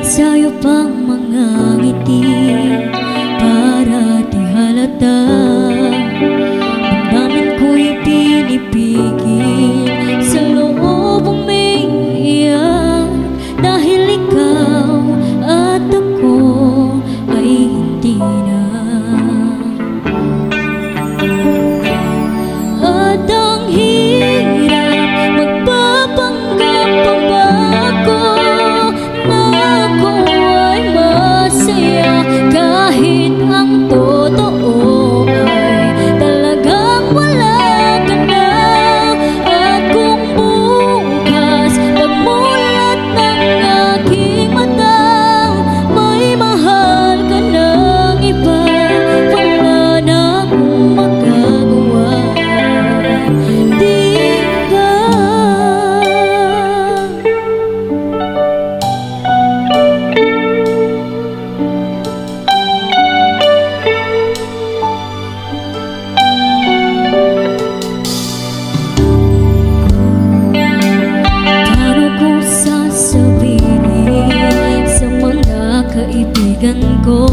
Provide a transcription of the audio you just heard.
Sa'yo pang mga ngiti para di halata. Damdamin ko'y pinipigil, sa loob umiiyak, dahil ikaw at ako ay hindi na. At ang hirap magpapanggap pa ba ako na ako ay masaya, kahit ang totoo ay talagang wala ka na. At kung bukas pagmulat ng aking mata may mahal ka ng iba, wala na akong magagawa, di ba? Paano ko sasabihin sa mga kaibigan ko